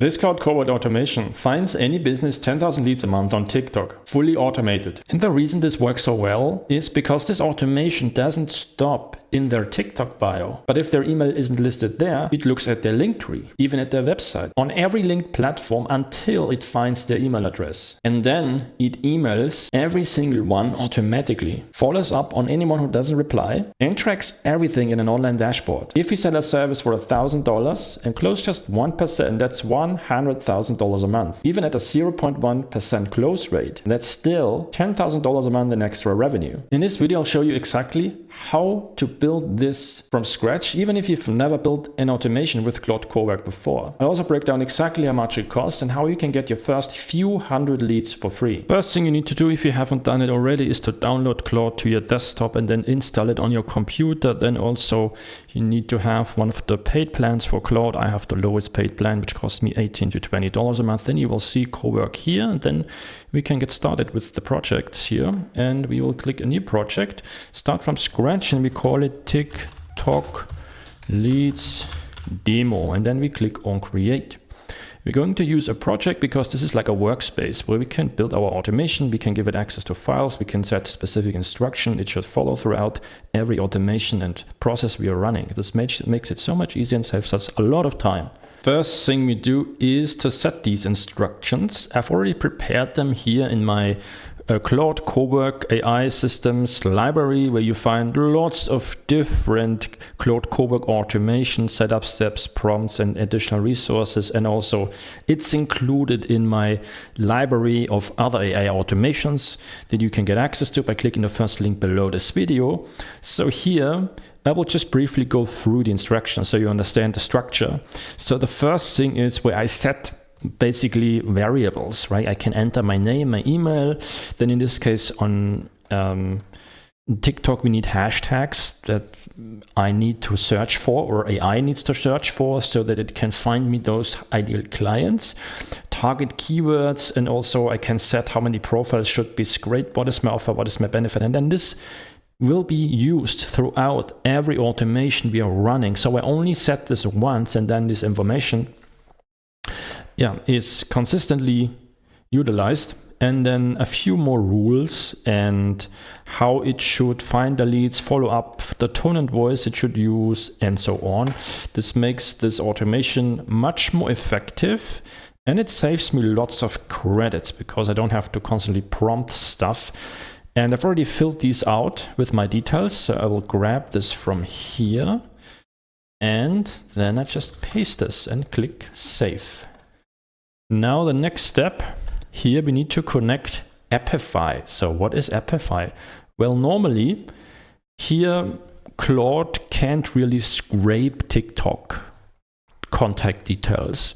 This Claude Cowork automation finds any business 10,000 leads a month on TikTok, fully automated. And the reason this works so well is because this automation doesn't stop in their TikTok bio. But if their email isn't listed there, it looks at their link tree, even at their website, on every linked platform until it finds their email address. And then it emails every single one automatically, follows up on anyone who doesn't reply, and tracks everything in an online dashboard. If you sell a service for $1,000 and close just 1%, that's $100,000 a month. Even at a 0.1% close rate, that's still $10,000 a month in extra revenue. In this video, I'll show you exactly how to build this from scratch, even if you've never built an automation with Claude Cowork before. I also break down exactly how much it costs and how you can get your first few hundred leads for free. First thing you need to do, if you haven't done it already, is to download Claude to your desktop and then install it on your computer. Then also you need to have one of the paid plans for Claude. I have the lowest paid plan, which costs me $18 to $20 a month. Then you will see Cowork here, and then we can get started with the projects here. And we will click a new project, start from scratch, and we call it TikTok Leads Demo. And then we click on Create. We're going to use a project because this is like a workspace where we can build our automation. We can give it access to files. We can set specific instruction. It should follow throughout every automation and process we are running. This makes it so much easier and saves us a lot of time. First thing we do is to set these instructions. I've already prepared them here in my Claude Cowork AI systems library, where you find lots of different Claude Cowork automation setup steps, prompts, and additional resources. And also it's included in my library of other AI automations that you can get access to by clicking the first link below this video. So here I will just briefly go through the instructions so you understand the structure. So the first thing is where I set basically variables, right? I can enter my name, my email. Then in this case on TikTok, we need hashtags that I need to search for, or AI needs to search for, so that it can find me those ideal clients. Target keywords, and also I can set how many profiles should be scraped, what is my offer, what is my benefit. And then this will be used throughout every automation we are running. So I only set this once, and then this information is consistently utilized. And then a few more rules and how it should find the leads, follow up, the tone and voice it should use, and so on. This makes this automation much more effective, and it saves me lots of credits because I don't have to constantly prompt stuff. And I've already filled these out with my details, so I will grab this from here, and then I just paste this and click Save. Now the next step, here we need to connect Apify. So what is Apify? Well, normally here Claude can't really scrape TikTok contact details.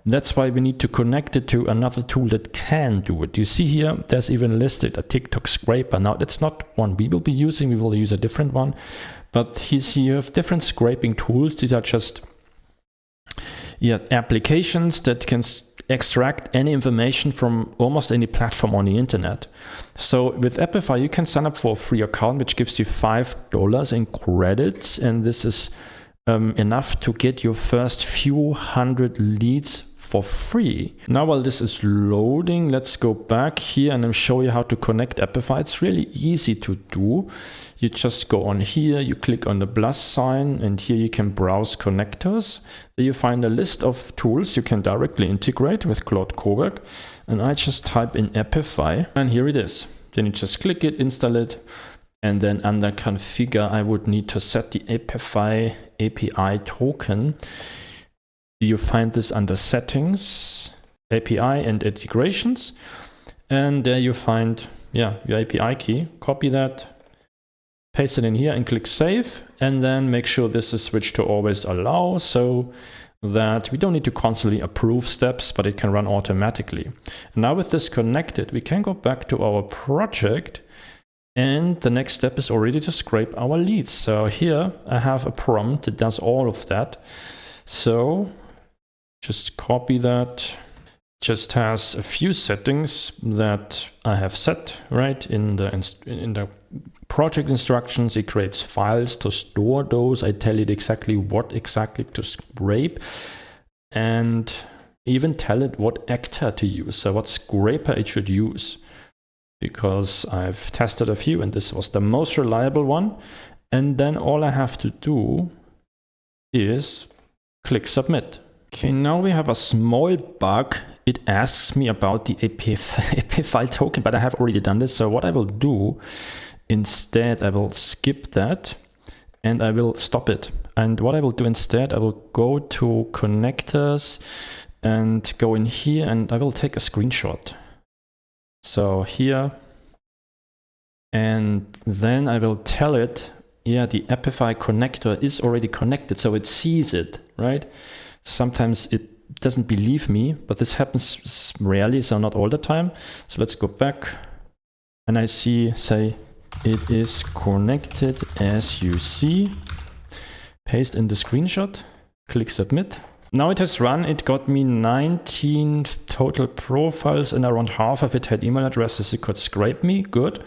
That's why we need to connect it to another tool that can do it. You see here, there's even listed a TikTok scraper. Now that's not one we will be using, we will use a different one. But here you have different scraping tools. These are just applications that can extract any information from almost any platform on the internet. So with Apify, you can sign up for a free account, which gives you $5 in credits. And this is enough to get your first few hundred leads for free. Now while this is loading, let's go back here and I'll show you how to connect Apify. It's really easy to do. You just go on here, you click on the plus sign, and here you can browse connectors. There you find a list of tools you can directly integrate with Claude Cowork. And I just type in Apify, and here it is. Then you just click it, install it, and then under configure, I would need to set the Apify API token. You find this under settings, API and integrations. And there you find your API key. Copy that, paste it in here and click save. And then make sure this is switched to always allow, so that we don't need to constantly approve steps, but it can run automatically. And now with this connected, we can go back to our project. And the next step is already to scrape our leads. So here I have a prompt that does all of that. So just copy that. Just has a few settings that I have set right in the project instructions. It creates files to store those. I tell it exactly what to scrape. And even tell it what actor to use, so what scraper it should use, because I've tested a few and this was the most reliable one. And then all I have to do is click submit. Okay, now we have a small bug. It asks me about the Apify token, but I have already done this. So what I will do instead, I will skip that and I will stop it. And what I will do instead, I will go to connectors and go in here and I will take a screenshot. So here, and then I will tell it, yeah, the Apify connector is already connected, so it sees it, right? Sometimes it doesn't believe me, but this happens rarely, so not all the time. So let's go back and I say it is connected as you see. Paste in the screenshot, click submit. Now it has run, it got me 19 total profiles and around half of it had email addresses. It could scrape me, good.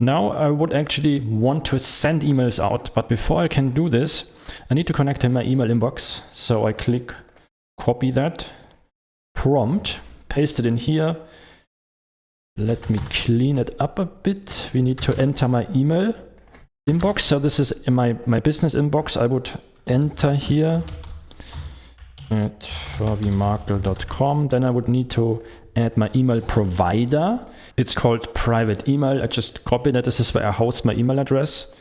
Now I would actually want to send emails out, but before I can do this, I need to connect in my email inbox. So I click copy that prompt, paste it in here. Let me clean it up a bit. We need to enter my email inbox. So this is in my business inbox. I would enter here at fabimarkel.com. Then I would need to add my email provider. It's called private email. I just copied it. This is where I host my email address.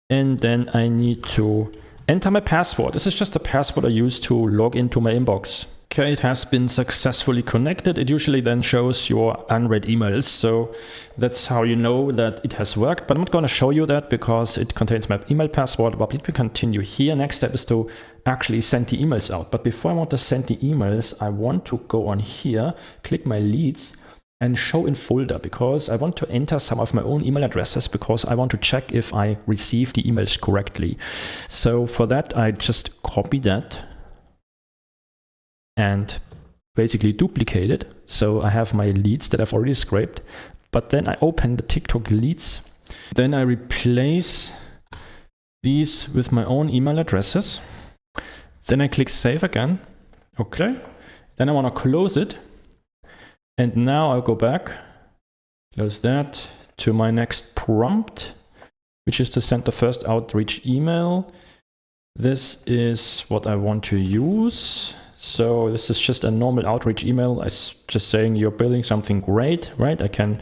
And then I need to enter my password. This is just a password I use to log into my inbox. Okay, it has been successfully connected. It usually then shows your unread emails. So that's how you know that it has worked. But I'm not going to show you that because it contains my email password. But let me continue here. Next step is to actually send the emails out. But before I want to send the emails, I want to go on here, click my leads and show in folder, because I want to enter some of my own email addresses because I want to check if I receive the emails correctly. So for that, I just copy that and basically duplicate it. So I have my leads that I've already scraped, but then I open the TikTok leads. Then I replace these with my own email addresses. Then I click save again. Okay. Then I want to close it. And now I'll go back, close that, to my next prompt, which is to send the first outreach email. This is what I want to use. So this is just a normal outreach email. It's just saying you're building something great, right? I can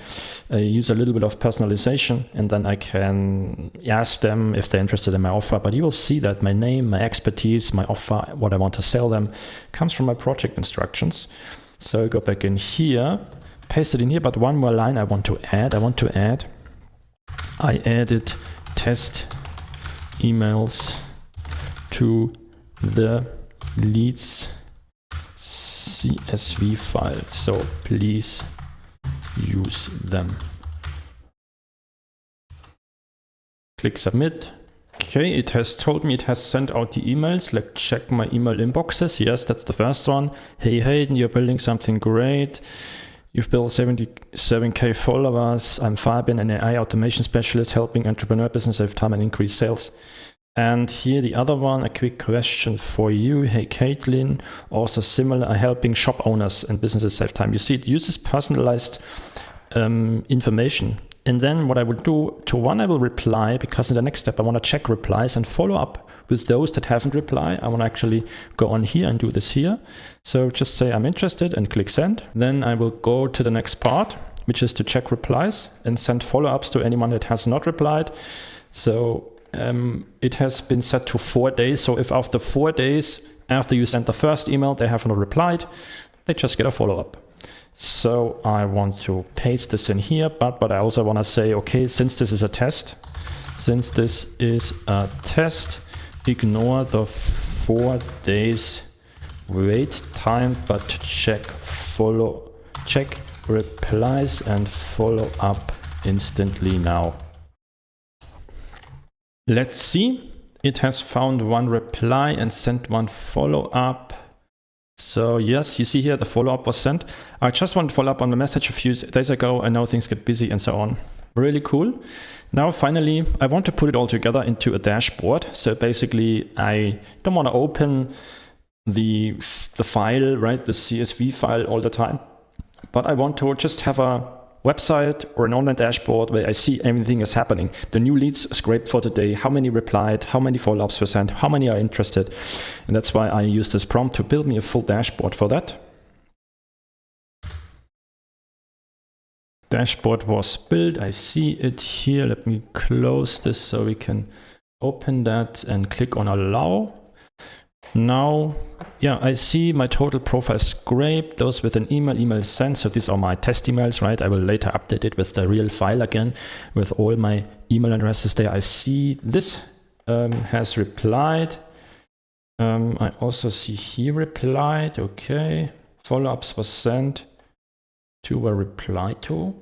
use a little bit of personalization and then I can ask them if they're interested in my offer. But you will see that my name, my expertise, my offer, what I want to sell them comes from my project instructions. So I go back in here, paste it in here, but one more line I want to add. I added test emails to the leads CSV file. So please use them. Click submit. Okay, it has told me it has sent out the emails. Let's check my email inboxes. Yes, that's the first one. Hey Hayden, you're building something great. You've built 77k followers. I'm Fabian, an AI automation specialist helping entrepreneur business save time and increase sales. And here the other one, a quick question for you. Hey Caitlin, also similar, helping shop owners and businesses save time. You see, it uses personalized information. And then what I will do, to one I will reply, because in the next step I want to check replies and follow up with those that haven't replied. I want to actually go on here and do this here. So just say I'm interested and click send. Then I will go to the next part, which is to check replies and send follow-ups to anyone that has not replied. So it has been set to 4 days. So if after 4 days after you send the first email they have not replied, they just get a follow-up. So I want to paste this in here, but I also want to say, okay, since this is a test, ignore the 4 days wait time, but check replies and follow up instantly now. Let's see. It has found one reply and sent one follow up. So yes, you see here the follow-up was sent. I just want to follow up on the message a few days ago. I know things get busy and so on. Really cool. Now finally, I want to put it all together into a dashboard. So basically, I don't want to open the file, right, the CSV file all the time, but I want to just have a website or an online dashboard where I see everything is happening. The new leads scraped for today, how many replied, how many follow-ups were sent, how many are interested. And that's why I use this prompt to build me a full dashboard for that. Dashboard was built. I see it here. Let me close this so we can open that and click on allow. Now, yeah, I see my total profile scraped, those with an email sent. So these are my test emails, right? I will later update it with the real file again with all my email addresses there. I see this has replied. I also see he replied. Okay. Follow-ups was sent. 2 were replied to.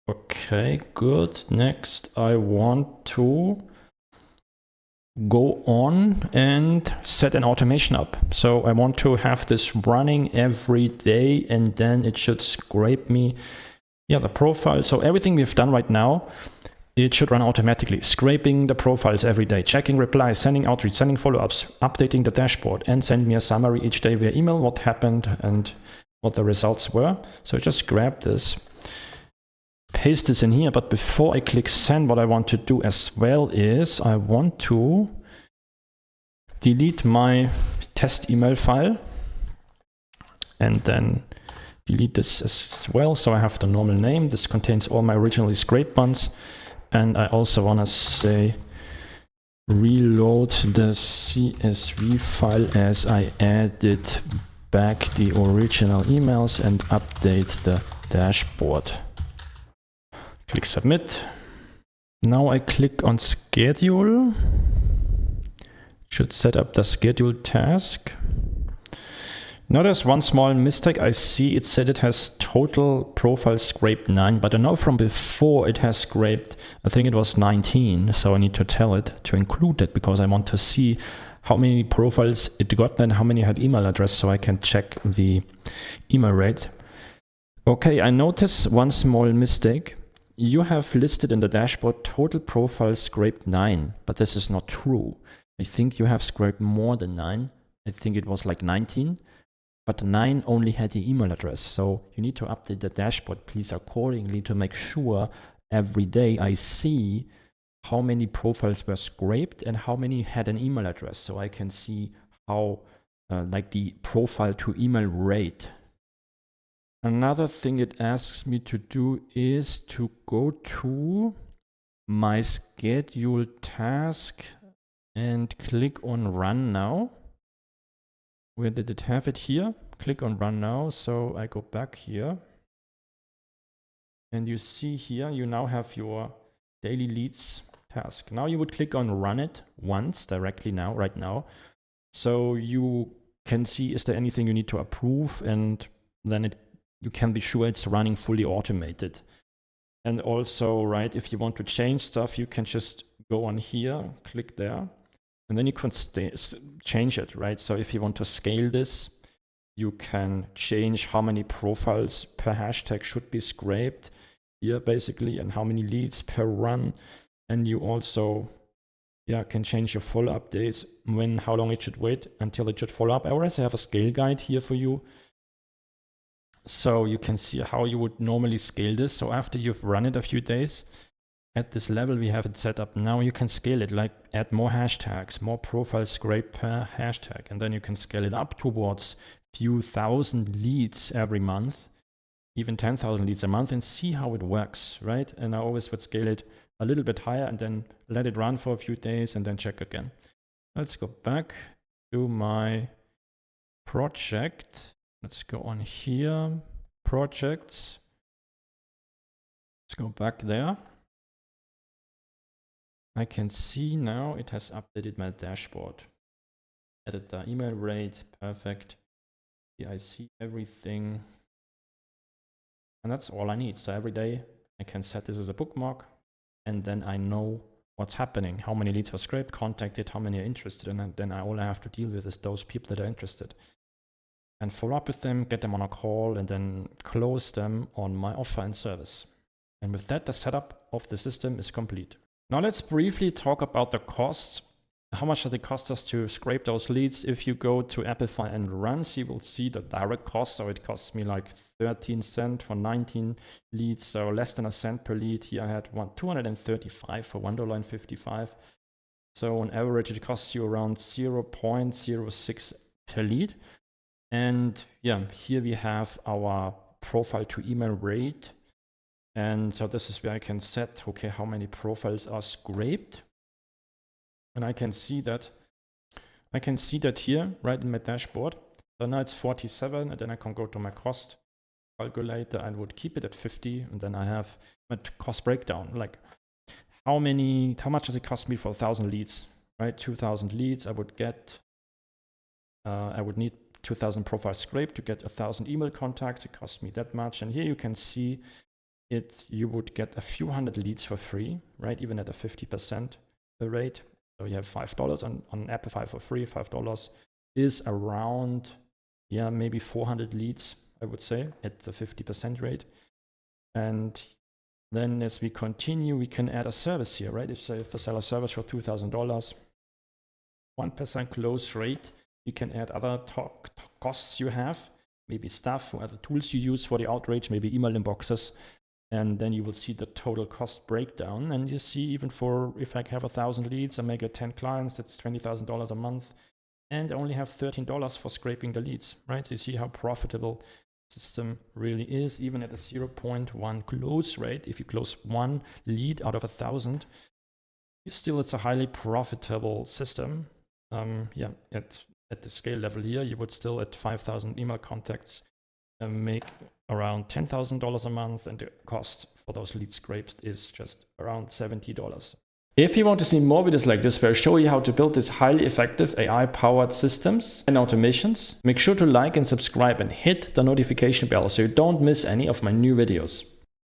Okay, good. Next, I want to go on and set an automation up. So I want to have this running every day, and then it should scrape me, the profile. So everything we've done right now, it should run automatically, scraping the profiles every day, checking replies, sending outreach, sending follow-ups, updating the dashboard, and send me a summary each day via email, what happened and what the results were. So just grab this, paste this in here, but before I click send, what I want to do as well is I want to delete my test email file and then delete this as well. So I have the normal name. This contains all my originally scraped ones. And I also want to say reload the CSV file as I added back the original emails and update the dashboard. Click submit. Now I click on schedule. Should set up the scheduled task. Now there's one small mistake. I see it said it has total profile scraped 9, but I know from before it has scraped, I think it was 19. So I need to tell it to include it because I want to see how many profiles it got and how many had email address so I can check the email rate. Okay, I notice one small mistake. You have listed in the dashboard total profile scraped 9, but this is not true. I think you have scraped more than 9. I think it was like 19, but 9 only had the email address. So you need to update the dashboard, please, accordingly to make sure every day I see how many profiles were scraped and how many had an email address. So I can see how like the profile to email rate. Another thing it asks me to do is to go to my scheduled task and click on run now. Where did it have it here? Click on run now. So I go back here. And you see here, you now have your daily leads task. Now you would click on run it once directly now, right now. So you can see, is there anything you need to approve? And then you can be sure it's running fully automated. And also, right, if you want to change stuff, you can just go on here, click there, and then you can change it, right? So if you want to scale this, you can change how many profiles per hashtag should be scraped here, basically, and how many leads per run. And you also, can change your follow-up days, how long it should wait until it should follow up. I already have a scale guide here for you. So you can see how you would normally scale this. So after you've run it a few days, at this level we have it set up. Now you can scale it, like add more hashtags, more profiles scraped per hashtag. And then you can scale it up towards few thousand leads every month, even 10,000 leads a month, and see how it works, right? And I always would scale it a little bit higher and then let it run for a few days and then check again. Let's go back to my project. Let's go on here, projects. Let's go back there. I can see now it has updated my dashboard. Added the email rate, perfect. Here I see everything. And that's all I need. So every day I can set this as a bookmark and then I know what's happening, how many leads were scraped, contacted, how many are interested, and then all I have to deal with is those people that are interested. And follow up with them, get them on a call, and then close them on my offer and service. And with that, the setup of the system is complete. Now let's briefly talk about the costs. How much does it cost us to scrape those leads? If you go to Apify and runs, you will see the direct cost. So it costs me like 13 cents for 19 leads, so less than a cent per lead. Here I had 235 for $1.55. So on average, it costs you around 0.06 per lead. And yeah, here we have our profile to email rate. And so this is where I can set, okay, how many profiles are scraped. And I can see that here, right in my dashboard. So now it's 47, and then I can go to my cost calculator and would keep it at 50. And then I have my cost breakdown, like how much does it cost me for 1,000 leads, right? 2,000 leads, I would need 2,000 profiles scraped to get 1,000 email contacts. It costs me that much. And here you can see you would get a few hundred leads for free, right? Even at a 50% rate. So you have $5 on Apify for free. $5 is around, yeah, maybe 400 leads, I would say, at the 50% rate. And then as we continue, we can add a service here, right? If I sell a service for $2,000, 1% close rate, you can add other costs you have, maybe staff or other tools you use for the outreach, maybe email inboxes. And then you will see the total cost breakdown. And you see even if I have 1,000 leads, I may get 10 clients, that's $20,000 a month. And I only have $13 for scraping the leads, right? So you see how profitable the system really is, even at a 0.1 close rate. If you close one lead out of 1,000, it's a highly profitable system. Yeah, at the scale level here, you would still at 5,000 email contacts make around $10,000 a month, and the cost for those lead scrapes is just around $70. If you want to see more videos like this where I show you how to build these highly effective AI-powered systems and automations, make sure to like and subscribe and hit the notification bell so you don't miss any of my new videos.